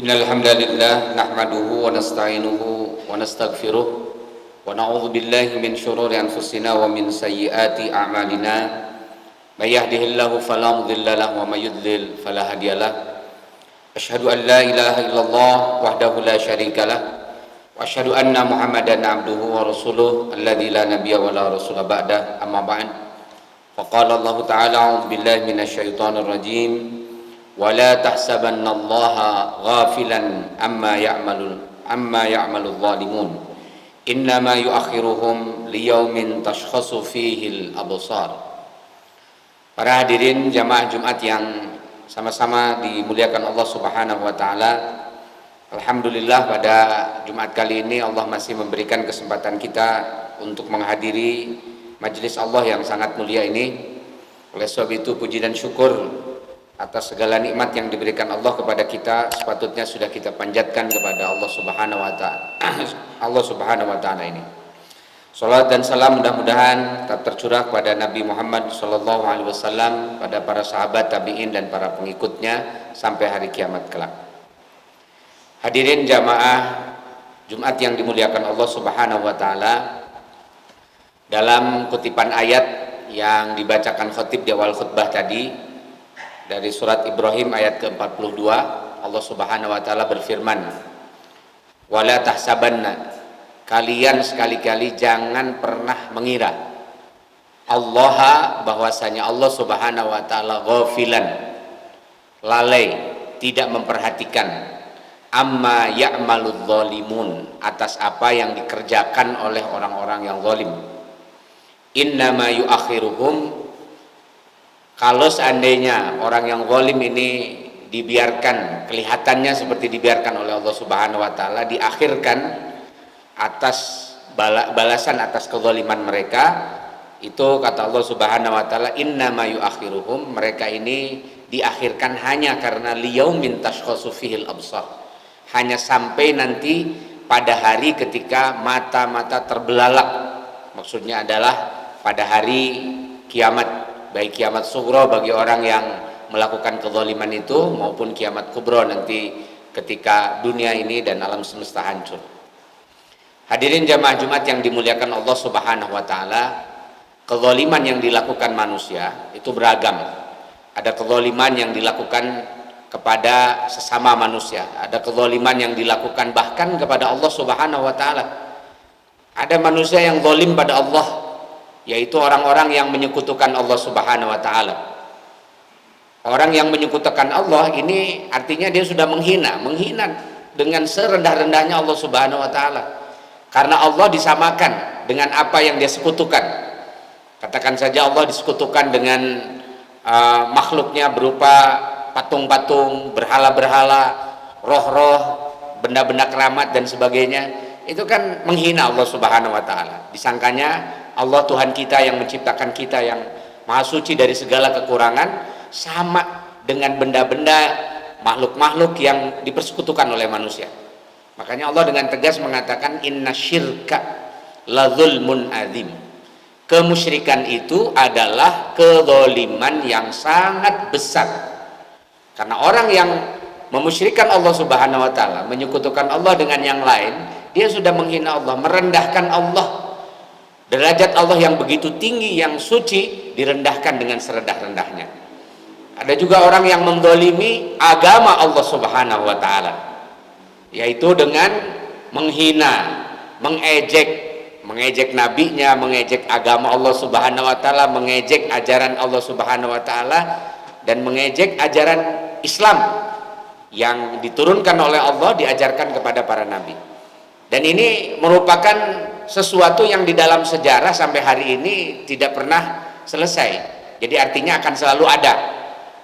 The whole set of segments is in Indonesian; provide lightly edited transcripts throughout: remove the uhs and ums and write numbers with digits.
Innal hamdalillah nahmaduhu wa nasta'inuhu wa nastaghfiruh wa na'udzu billahi min shururi anfusina wa min sayyiati a'malina. May yahdihillahu fala mudilla lahu wa may yudlil fala hadiyalah. Asyhadu an la ilaha illallah wahdahu la syarikalah wa asyhadu anna Muhammadan abduhu wa rasuluh alladzi la nabiyya wa la rasula ba'dah. Amma ba'd. Faqala Allah ta'ala a'udzu billahi minasy syaithanir rajim. ولا تحسبن الله غافلا عما يعمل الظالمون إنما يؤخرهم ليوم تشخص فيه الأبصار. Para hadirin jamaah Jumat yang sama-sama dimuliakan Allah Subhanahu wa taala. Alhamdulillah pada Jumat kali ini Allah masih memberikan kesempatan kita untuk menghadiri majelis Allah yang sangat mulia ini. Oleh sebab itu puji dan syukur atas segala nikmat yang diberikan Allah kepada kita sepatutnya sudah kita panjatkan kepada Allah Subhanahu wa taala ini. Salat dan salam mudah-mudahan tetap tercurah kepada Nabi Muhammad sallallahu alaihi wasallam, pada para sahabat tabi'in dan para pengikutnya sampai hari kiamat kelak. Hadirin jamaah Jumat yang dimuliakan Allah Subhanahu wa taala, dalam kutipan ayat yang dibacakan khatib di awal khutbah tadi dari surat Ibrahim ayat ke-42, Allah Subhanahu wa taala berfirman, "Wala tahsabanna," kalian sekali-kali jangan pernah mengira, Allah, bahwasanya Allah Subhanahu wa taala ghafilan, lalai, tidak memperhatikan, amma ya'maludz zalimun, atas apa yang dikerjakan oleh orang-orang yang zalim. Innama yu'akhiruhum, kalau seandainya orang yang zalim ini dibiarkan, kelihatannya seperti dibiarkan oleh Allah Subhanahu wa taala, diakhirkan atas balasan atas kezaliman mereka, itu kata Allah Subhanahu wa taala, innama yu'akhiruhum, mereka ini diakhirkan hanya karena liyaumin tashkhasu fihil absar, hanya sampai nanti pada hari ketika mata-mata terbelalak. Maksudnya adalah pada hari kiamat, baik kiamat sughra bagi orang yang melakukan kezaliman itu, maupun kiamat kubra nanti ketika dunia ini dan alam semesta hancur. Hadirin jamaah Jumat yang dimuliakan Allah Subhanahu wa taala, kezaliman yang dilakukan manusia itu beragam. Ada kezaliman yang dilakukan kepada sesama manusia, ada kezaliman yang dilakukan bahkan kepada Allah Subhanahu wa taala. Ada manusia yang zalim pada Allah, yaitu orang-orang yang menyekutukan Allah Subhanahu wa taala. Orang yang menyekutukan Allah ini artinya dia sudah menghina dengan serendah-rendahnya Allah Subhanahu wa taala. Karena Allah disamakan dengan apa yang dia sekutukan. Katakan saja Allah disekutukan dengan makhluknya berupa patung-patung, berhala-berhala, roh-roh, benda-benda keramat dan sebagainya. Itu kan menghina Allah Subhanahu wa taala. Disangkanya Allah Tuhan kita yang menciptakan kita, yang maha suci dari segala kekurangan, sama dengan benda-benda, makhluk-makhluk yang dipersekutukan oleh manusia. Makanya Allah dengan tegas mengatakan inna syirka la zulmun azim. Kemusyrikan itu adalah kezaliman yang sangat besar. Karena orang yang memusyrikan Allah Subhanahu wa taala, menyekutukan Allah dengan yang lain, dia sudah menghina Allah, merendahkan Allah. Derajat Allah yang begitu tinggi, yang suci, direndahkan dengan serendah-rendahnya. Ada juga orang yang menzalimi agama Allah Subhanahu wa taala, yaitu dengan menghina, mengejek nabinya, mengejek agama Allah Subhanahu wa taala, mengejek ajaran Allah Subhanahu wa taala, dan mengejek ajaran Islam yang diturunkan oleh Allah, diajarkan kepada para nabi. Dan ini merupakan sesuatu yang di dalam sejarah sampai hari ini tidak pernah selesai. Jadi artinya akan selalu ada.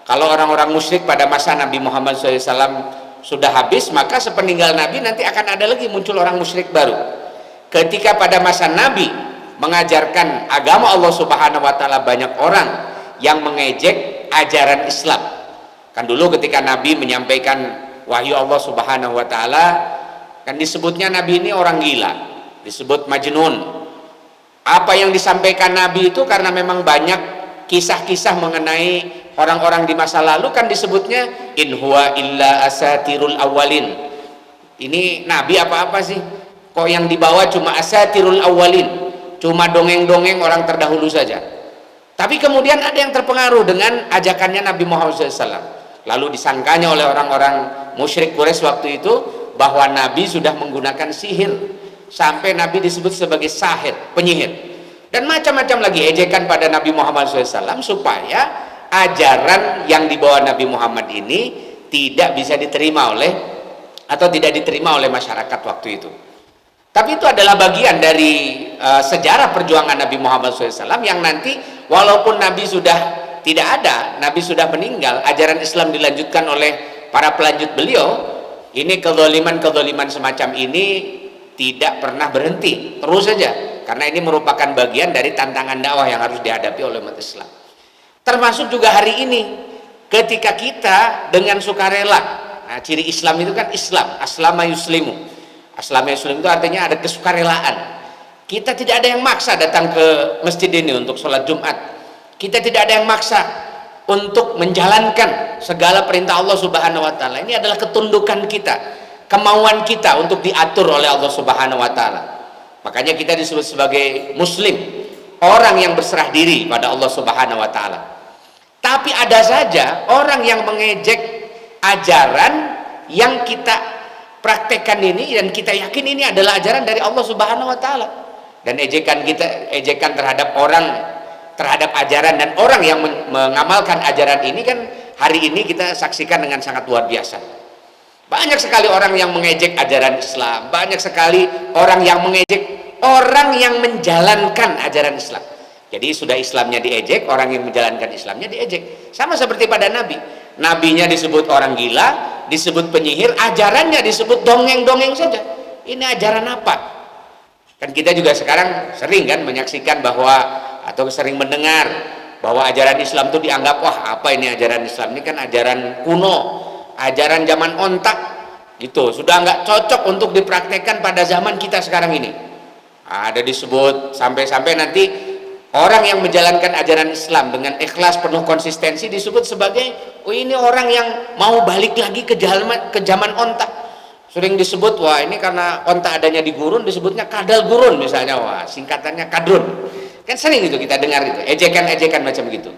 Kalau orang-orang musyrik pada masa Nabi Muhammad SAW sudah habis, maka sepeninggal Nabi nanti akan ada lagi muncul orang musyrik baru. Ketika pada masa Nabi mengajarkan agama Allah Subhanahu wa taala, banyak orang yang mengejek ajaran Islam. Kan dulu ketika Nabi menyampaikan wahyu Allah Subhanahu wa taala, kan disebutnya Nabi ini orang gila, disebut majnun. Apa yang disampaikan Nabi itu karena memang banyak kisah-kisah mengenai orang-orang di masa lalu kan disebutnya in huwa illa asatirul awwalin. Ini nabi apa-apa sih? Kok yang dibawa cuma asatirul awwalin, cuma dongeng-dongeng orang terdahulu saja. Tapi kemudian ada yang terpengaruh dengan ajakannya Nabi Muhammad SAW. Lalu disangkanya oleh orang-orang musyrik Quraisy waktu itu bahwa Nabi sudah menggunakan sihir, sampai Nabi disebut sebagai sahir, penyihir, dan macam-macam lagi ejekan pada Nabi Muhammad SAW, supaya ajaran yang dibawa Nabi Muhammad ini tidak bisa diterima oleh, atau tidak diterima oleh masyarakat waktu itu. Tapi itu adalah bagian dari sejarah perjuangan Nabi Muhammad SAW, yang nanti walaupun Nabi sudah tidak ada, Nabi sudah meninggal, ajaran Islam dilanjutkan oleh para pelanjut beliau. Ini kezaliman semacam ini tidak pernah berhenti, terus saja, karena ini merupakan bagian dari tantangan dakwah yang harus dihadapi oleh umat Islam. Termasuk juga hari ini, ketika kita dengan sukarela, nah ciri Islam itu kan Islam, aslama yuslimu. Aslama yuslim itu artinya ada kesukarelaan. Kita tidak ada yang maksa datang ke masjid ini untuk sholat Jumat. Kita tidak ada yang maksa untuk menjalankan segala perintah Allah Subhanahu wa taala. Ini adalah ketundukan kita, kemauan kita untuk diatur oleh Allah Subhanahu wa taala. Makanya kita disebut sebagai muslim, orang yang berserah diri pada Allah Subhanahu wa taala. Tapi ada saja orang yang mengejek ajaran yang kita praktekkan ini, dan kita yakin ini adalah ajaran dari Allah Subhanahu wa taala. Dan ejekan kita, ejekan terhadap orang, terhadap ajaran dan orang yang mengamalkan ajaran ini kan hari ini kita saksikan dengan sangat luar biasa. Banyak sekali orang yang mengejek ajaran Islam, banyak sekali orang yang mengejek orang yang menjalankan ajaran Islam. Jadi sudah Islamnya diejek, orang yang menjalankan Islamnya diejek. Sama seperti pada Nabi, nabinya disebut orang gila, disebut penyihir, ajarannya disebut dongeng-dongeng saja. Ini ajaran apa? Kan kita juga sekarang sering kan menyaksikan bahwa, atau sering mendengar bahwa ajaran Islam itu dianggap, wah apa ini ajaran Islam, ini kan ajaran kuno, ajaran zaman ontak gitu, sudah nggak cocok untuk dipraktekkan pada zaman kita sekarang ini. Ada disebut sampai-sampai nanti orang yang menjalankan ajaran Islam dengan ikhlas penuh konsistensi disebut sebagai, oh ini orang yang mau balik lagi ke zaman ontak. Sering disebut, wah ini karena ontak adanya di gurun disebutnya kadal gurun misalnya, wah singkatannya kadrun. Kan sering itu kita dengar itu, ejekan-ejekan macam gitu.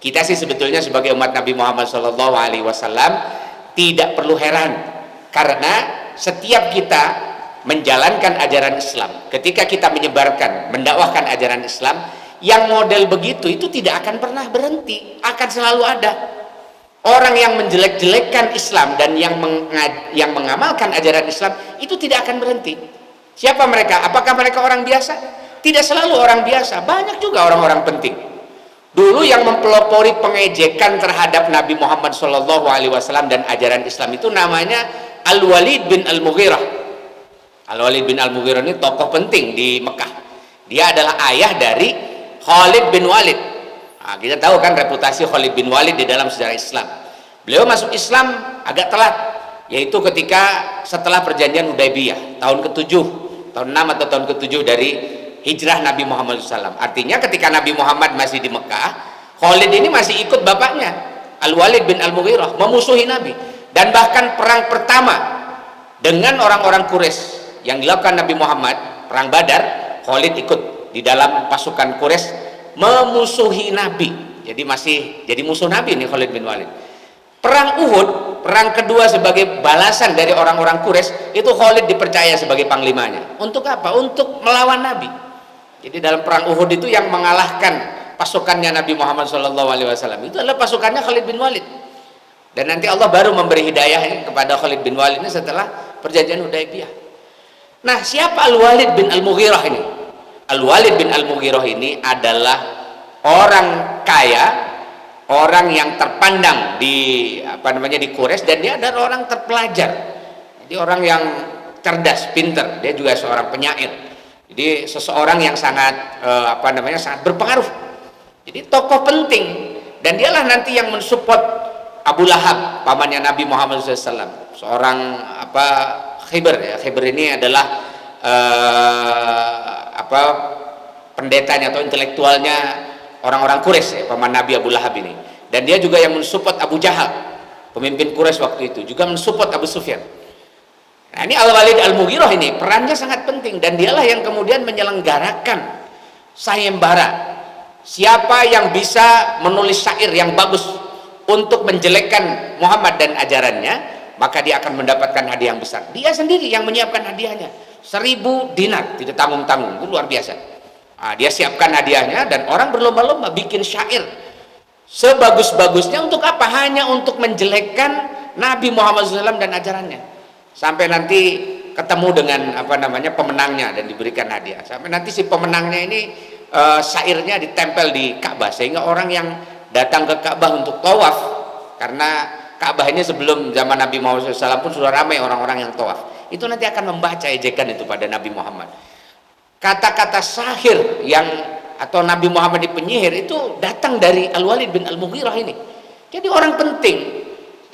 Kita sih sebetulnya sebagai umat Nabi Muhammad SAW tidak perlu heran, karena setiap kita menjalankan ajaran Islam, ketika kita menyebarkan, mendakwahkan ajaran Islam, yang model begitu itu tidak akan pernah berhenti, akan selalu ada. Orang yang menjelek-jelekkan Islam dan yang mengamalkan ajaran Islam itu tidak akan berhenti. Siapa mereka? Apakah mereka orang biasa? Tidak selalu orang biasa, banyak juga orang-orang penting. Dulu yang mempelopori pengejekan terhadap Nabi Muhammad SAW dan ajaran Islam itu namanya Al-Walid bin Al-Mughirah. Al-Walid bin Al-Mughirah ini tokoh penting di Mekah. Dia adalah ayah dari Khalid bin Walid. Nah, kita tahu kan reputasi Khalid bin Walid di dalam sejarah Islam. Beliau masuk Islam agak telat, yaitu ketika setelah perjanjian Hudaybiyah tahun ke-7, tahun 6 atau tahun ke-7 dari hijrah Nabi Muhammad SAW. Artinya ketika Nabi Muhammad masih di Mekah, Khalid ini masih ikut bapaknya Al-Walid bin Al-Mughirah memusuhi Nabi. Dan bahkan perang pertama dengan orang-orang Quraisy yang dilakukan Nabi Muhammad, perang Badar, Khalid ikut di dalam pasukan Quraisy memusuhi Nabi. Jadi masih jadi musuh Nabi nih Khalid bin Walid. Perang Uhud, perang kedua sebagai balasan dari orang-orang Quraisy, itu Khalid dipercaya sebagai panglimanya. Untuk apa? Untuk melawan Nabi. Jadi dalam perang Uhud itu yang mengalahkan pasukannya Nabi Muhammad SAW itu adalah pasukannya Khalid bin Walid. Dan nanti Allah baru memberi hidayah kepada Khalid bin Walid ini setelah perjanjian Hudaybiyah. Nah, siapa Al-Walid bin Al-Mughirah ini? Al-Walid bin Al-Mughirah ini adalah orang kaya, orang yang terpandang di di Quraisy, dan dia adalah orang terpelajar. Jadi orang yang cerdas, pinter. Dia juga seorang penyair. Jadi seseorang yang sangat sangat berpengaruh. Jadi tokoh penting, dan dialah nanti yang mensupport Abu Lahab, pamannya Nabi Muhammad SAW. Seorang Khibr ya. Khibr ini adalah pendetanya atau intelektualnya orang-orang Quraisy ya, paman Nabi Abu Lahab ini. dan dia juga yang mensupport Abu Jahal, pemimpin Quraisy waktu itu, juga mensupport Abu Sufyan. Nah, ini Al-Walid Al-Mughirah ini perannya sangat penting, dan dialah yang kemudian menyelenggarakan sayembara. Siapa yang bisa menulis syair yang bagus untuk menjelekkan Muhammad dan ajarannya, maka dia akan mendapatkan hadiah yang besar. Dia sendiri yang menyiapkan hadiahnya, 1000 dinar, tidak tanggung-tanggung, itu luar biasa. Nah, dia siapkan hadiahnya, dan orang berlomba-lomba bikin syair sebagus-bagusnya. Untuk apa? Hanya untuk menjelekkan Nabi Muhammad SAW dan ajarannya. Sampai nanti ketemu dengan pemenangnya dan diberikan hadiah. Sampai nanti si pemenangnya ini syairnya ditempel di Ka'bah, sehingga orang yang datang ke Ka'bah untuk tawaf, karena Ka'bah ini sebelum zaman Nabi Muhammad SAW pun sudah ramai orang-orang yang tawaf, itu nanti akan membaca ejekan itu pada Nabi Muhammad. Kata-kata sahir atau Nabi Muhammad di penyihir itu datang dari Al-Walid bin Al-Mughirah ini. Jadi orang penting.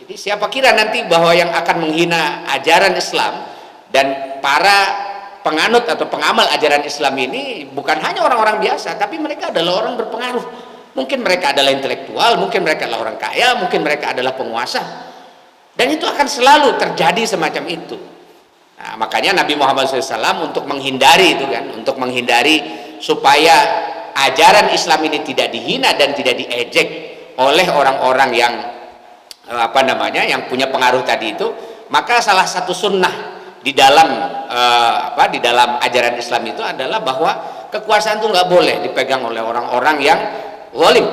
Jadi siapa kira nanti bahwa yang akan menghina ajaran Islam dan para penganut atau pengamal ajaran Islam ini bukan hanya orang-orang biasa, tapi mereka adalah orang berpengaruh. Mungkin mereka adalah intelektual, mungkin mereka adalah orang kaya, mungkin mereka adalah penguasa, dan itu akan selalu terjadi semacam itu. Nah, makanya Nabi Muhammad SAW untuk menghindari itu kan, untuk menghindari supaya ajaran Islam ini tidak dihina dan tidak diejek oleh orang-orang yang yang punya pengaruh tadi itu, maka salah satu sunnah di dalam di dalam ajaran Islam itu adalah bahwa kekuasaan itu nggak boleh dipegang oleh orang-orang yang zalim.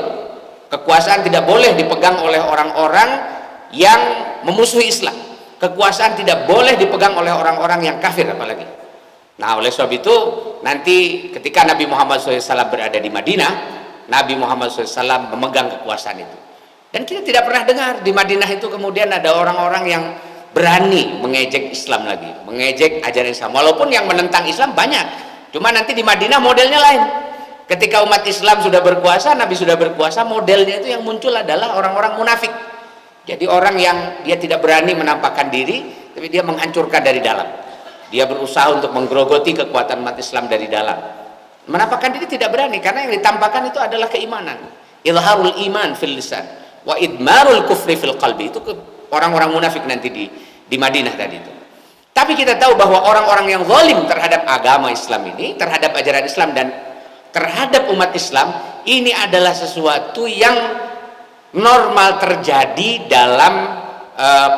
Kekuasaan tidak boleh dipegang oleh orang-orang yang memusuhi Islam. Kekuasaan tidak boleh dipegang oleh orang-orang yang kafir apalagi. Nah, oleh sebab itu nanti ketika Nabi Muhammad SAW berada di Madinah, Nabi Muhammad SAW memegang kekuasaan itu. Dan kita tidak pernah dengar di Madinah itu kemudian ada orang-orang yang berani mengejek Islam lagi, mengejek ajaran Islam. Walaupun yang menentang Islam banyak, cuma nanti di Madinah modelnya lain. Ketika umat Islam sudah berkuasa, Nabi sudah berkuasa, modelnya itu yang muncul adalah orang-orang munafik. Jadi orang yang dia tidak berani menampakkan diri, tapi dia menghancurkan dari dalam. Dia berusaha untuk menggerogoti kekuatan umat Islam dari dalam. Menampakkan diri tidak berani, karena yang ditampakkan itu adalah keimanan. Ilharul iman fil lisan wa idmarul kufri fil qalbi. Itu orang-orang munafik nanti di Madinah tadi itu. Tapi kita tahu bahwa orang-orang yang zalim terhadap agama Islam ini, terhadap ajaran Islam dan terhadap umat Islam, ini adalah sesuatu yang normal terjadi dalam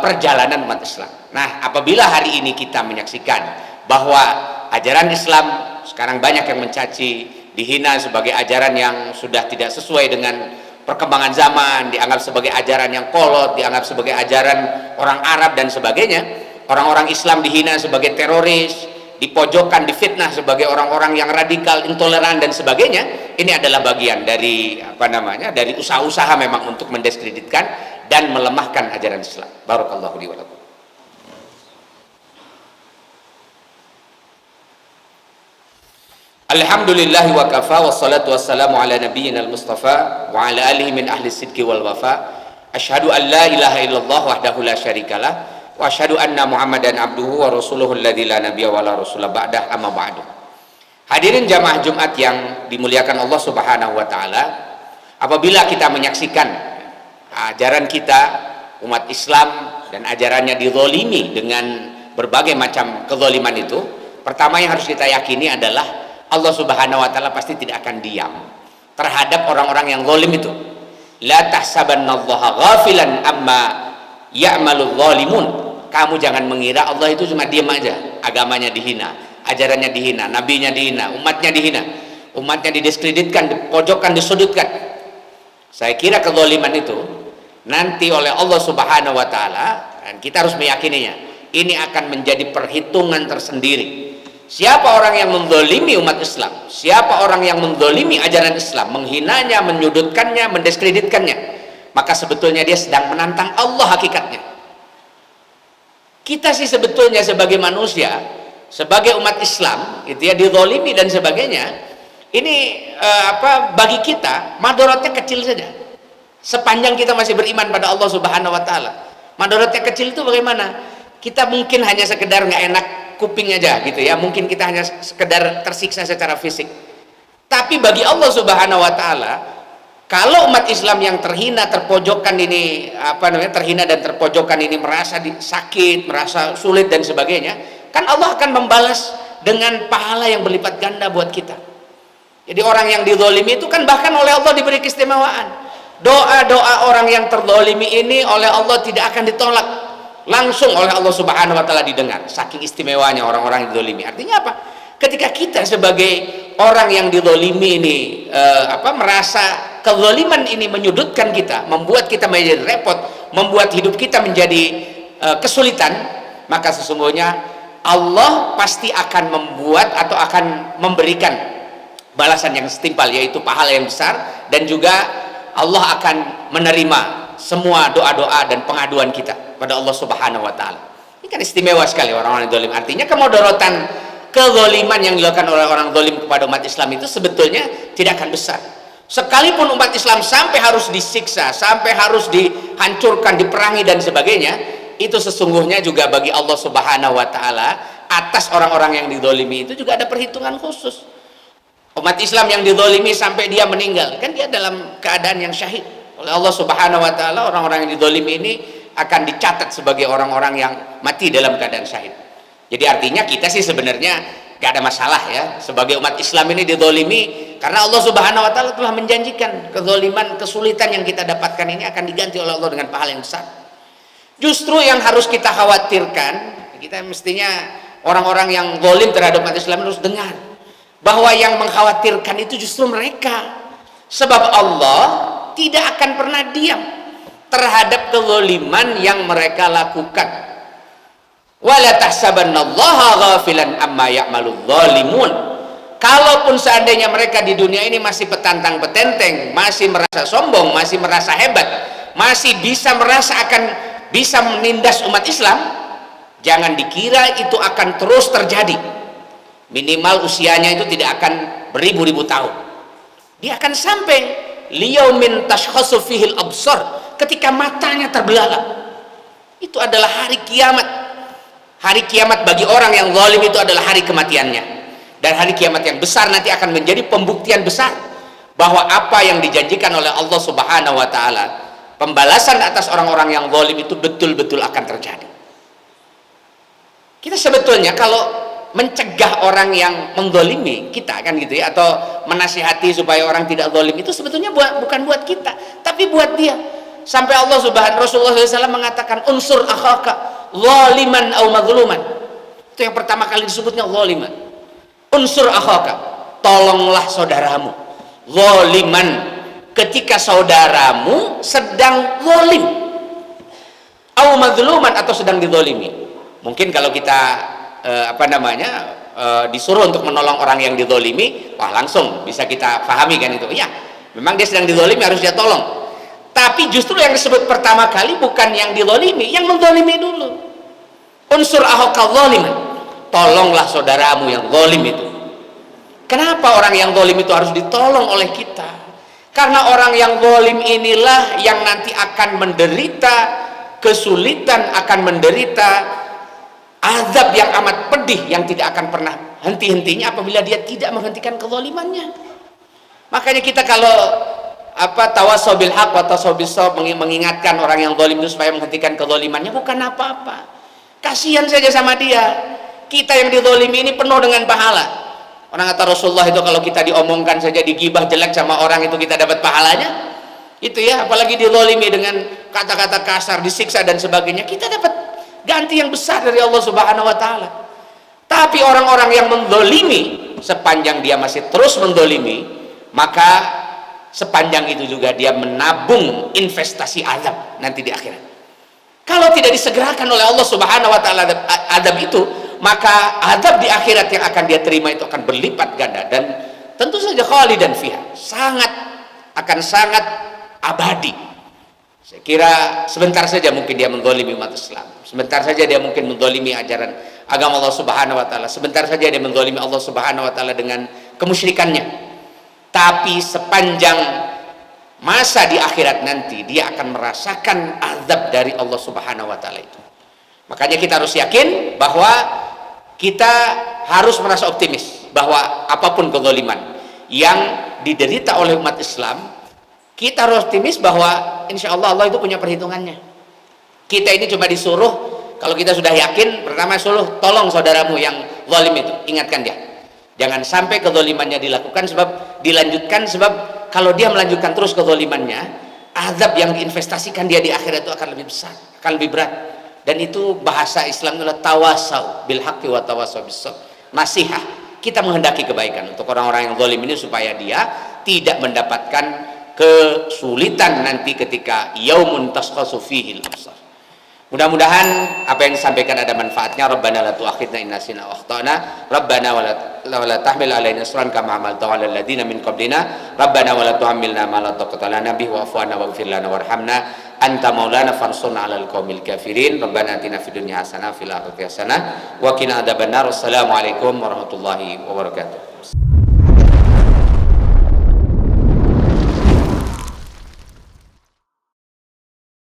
perjalanan umat Islam. Nah, apabila hari ini kita menyaksikan bahwa ajaran Islam sekarang banyak yang mencaci, dihina sebagai ajaran yang sudah tidak sesuai dengan perkembangan zaman, dianggap sebagai ajaran yang kolot, dianggap sebagai ajaran orang Arab dan sebagainya. Orang-orang Islam dihina sebagai teroris, dipojokkan, difitnah sebagai orang-orang yang radikal, intoleran dan sebagainya. Ini adalah bagian dari dari usaha-usaha memang untuk mendiskreditkan dan melemahkan ajaran Islam. Barakallahu li wa lakum. Alhamdulillah wa kafa, wassalatu wassalamu ala nabiyyina al-mustafa wa ala alihi min ahli sidqi wal wafa. Asyhadu an la ilaha illallah wahdahu la syarikalah wa asyhadu anna Muhammadan abduhu wa rasuluhu alladzi la nabiyya wa la rasula ba'dah, amma ba'du. Hadirin jamaah Jumat yang dimuliakan Allah Subhanahu wa taala, apabila kita menyaksikan ajaran kita umat Islam dan ajarannya dizalimi dengan berbagai macam kezaliman itu, pertama yang harus kita yakini adalah Allah Subhanahu wa taala pasti tidak akan diam terhadap orang-orang yang zalim itu. La tahsabannallaha ghafilan amma ya'malul zalimun. Kamu jangan mengira Allah itu cuma diam aja, agamanya dihina, ajarannya dihina, nabinya dihina, umatnya dihina, umatnya didiskreditkan, dipojokkan, disudutkan. Saya kira kezaliman itu nanti oleh Allah Subhanahu wa taala, dan kita harus meyakininya, ini akan menjadi perhitungan tersendiri. Siapa orang yang menzalimi umat Islam, siapa orang yang menzalimi ajaran Islam, menghinanya, menyudutkannya, mendiskreditkannya, maka sebetulnya dia sedang menantang Allah hakikatnya. Kita sih sebetulnya sebagai manusia, sebagai umat Islam, itu ya, dizalimi dan sebagainya, ini bagi kita madaratnya kecil saja. Sepanjang kita masih beriman pada Allah Subhanahu wa taala. Madaratnya kecil itu bagaimana? Kita mungkin hanya sekedar nggak enak kuping aja gitu ya, mungkin kita hanya sekedar tersiksa secara fisik. Tapi bagi Allah Subhanahu wa taala, Kalau umat Islam yang terhina, terpojokkan ini, terhina dan terpojokkan ini merasa sakit, merasa sulit dan sebagainya, kan Allah akan membalas dengan pahala yang berlipat ganda buat kita. Jadi orang yang dizalimi itu kan bahkan oleh Allah diberi keistimewaan. Doa-doa orang yang terzalimi ini oleh Allah tidak akan ditolak, langsung oleh Allah Subhanahu wa taala didengar. Saking istimewanya orang-orang yang dizalimi. Artinya apa? Ketika kita sebagai orang yang dizalimi ini merasa kezaliman ini menyudutkan kita, membuat kita menjadi repot, membuat hidup kita menjadi kesulitan, maka sesungguhnya Allah pasti akan membuat atau akan memberikan balasan yang setimpal, yaitu pahala yang besar, dan juga Allah akan menerima semua doa-doa dan pengaduan kita pada Allah Subhanahu wa taala. Ini kan istimewa sekali orang-orang yang zalim. Artinya kemudorotan kezaliman yang dilakukan oleh orang zalim kepada umat Islam itu sebetulnya tidak akan besar. Sekalipun umat Islam sampai harus disiksa, sampai harus dihancurkan, diperangi dan sebagainya, itu sesungguhnya juga bagi Allah Subhanahu wa taala atas orang-orang yang dizalimi itu juga ada perhitungan khusus. Umat Islam yang dizalimi sampai dia meninggal, kan dia dalam keadaan yang syahid oleh Allah Subhanahu wa taala. Orang-orang yang dizalimi ini akan dicatat sebagai orang-orang yang mati dalam keadaan syahid. Jadi artinya kita sih sebenarnya gak ada masalah ya sebagai umat Islam ini dizalimi, karena Allah Subhanahu wa taala telah menjanjikan kezaliman, kesulitan yang kita dapatkan ini akan diganti oleh Allah dengan pahala yang besar. Justru yang harus kita khawatirkan, kita mestinya orang-orang yang zalim terhadap umat Islam harus dengar bahwa yang mengkhawatirkan itu justru mereka, sebab Allah tidak akan pernah diam terhadap kezaliman yang mereka lakukan. Wala tahsabannallaha ghafilan amma ya'maludz zalimun. Kalaupun seandainya mereka di dunia ini masih petantang petenteng, masih merasa sombong, masih merasa hebat, masih bisa merasa akan bisa menindas umat Islam, jangan dikira itu akan terus terjadi. Minimal usianya itu tidak akan beribu-ribu tahun. Dia akan sampai liyaumin tashkhasu fihil absar, ketika matanya terbelalak. Itu adalah hari kiamat. Hari kiamat bagi orang yang zalim itu adalah hari kematiannya. Dan hari kiamat yang besar nanti akan menjadi pembuktian besar bahwa apa yang dijanjikan oleh Allah Subhanahu wa taala, pembalasan atas orang-orang yang zalim itu betul-betul akan terjadi. Kita sebetulnya kalau mencegah orang yang menzalimi kita kan gitu ya, atau menasihati supaya orang tidak zalim, itu sebetulnya bukan buat kita, tapi buat dia. Sampai Allah Rasulullah SAW mengatakan unsur akhaka zaliman au mazluman. Itu yang pertama kali disebutnya zaliman. Unsur akhaka, tolonglah saudaramu. Zaliman, ketika saudaramu sedang zalim. Au mazluman, atau sedang dizalimi. Mungkin kalau kita disuruh untuk menolong orang yang dizalimi, wah langsung bisa kita pahami kan itu. Ya, memang dia sedang dizalimi, harus dia tolong. Tapi justru yang disebut pertama kali bukan yang dizalimi, yang menzalimi dulu. Unsur akhaka zaliman, tolonglah saudaramu yang zalim itu. Kenapa orang yang zalim itu harus ditolong oleh kita? Karena orang yang zalim inilah yang nanti akan menderita kesulitan, akan menderita azab yang amat pedih yang tidak akan pernah henti-hentinya apabila dia tidak menghentikan kezalimannya. Makanya kita kalau tawasaw bil haq wa tawasaw bis shawab, mengingatkan orang yang zalim itu supaya menghentikan kezalimannya, bukan apa-apa. Kasihan saja sama dia. Kita yang dizalimi ini penuh dengan pahala. Orang kata Rasulullah itu kalau kita diomongkan saja, digibah jelek sama orang itu kita dapat pahalanya. Itu ya, apalagi dizalimi dengan kata-kata kasar, disiksa dan sebagainya, kita dapat ganti yang besar dari Allah Subhanahu wa taala. Tapi orang-orang yang menzalimi, sepanjang dia masih terus menzalimi, maka sepanjang itu juga dia menabung investasi azab nanti di akhirat. Kalau tidak disegerakan oleh Allah Subhanahu wa taala azab itu, maka azab di akhirat yang akan dia terima itu akan berlipat ganda, dan tentu saja khalidan fiha, sangat abadi. Saya kira sebentar saja mungkin dia menzalimi umat Islam, sebentar saja dia mungkin menzalimi ajaran agama Allah Subhanahu wa taala, sebentar saja dia menzalimi Allah Subhanahu wa taala dengan kemusyrikannya. Tapi sepanjang masa di akhirat nanti dia akan merasakan azab dari Allah Subhanahu wa taala itu. Makanya kita harus yakin bahwa kita harus merasa optimis bahwa apapun kezaliman yang diderita oleh umat Islam, Kita harus optimis bahwa insya Allah Allah itu punya perhitungannya. Kita ini cuma disuruh, kalau kita sudah yakin, pertama suruh tolong saudaramu yang zalim itu, ingatkan dia. Jangan sampai kezalimannya dilakukan dilanjutkan, sebab kalau dia melanjutkan terus kezalimannya, azab yang diinvestasikan dia di akhirat itu akan lebih besar, akan lebih berat. Dan itu bahasa Islam adalah tawasau bil haqqi wa tawasau bis sabr. Nasihat, kita menghendaki kebaikan untuk orang-orang yang zalim ini supaya dia tidak mendapatkan kesulitan nanti ketika yaumun tasqasu fihil absar. Mudah-mudahan apa yang disampaikan ada manfaatnya. Rabbana la tu'akhidna in nasina aw akhtana, Rabbana wa la tahmil alaina isran kama hamaltahu 'alal ladzina min qablina, Rabbana wa la tuhammilna ma la taqata lana bihi wa'fu 'anna waghfir lana warhamna anta maulana fansurna 'alal qaumil kafirin. Rabbana atina fid dunya hasanah fil akhirati hasanah wa qina adzabannar. Wassalamu alaikum warahmatullahi wabarakatuh.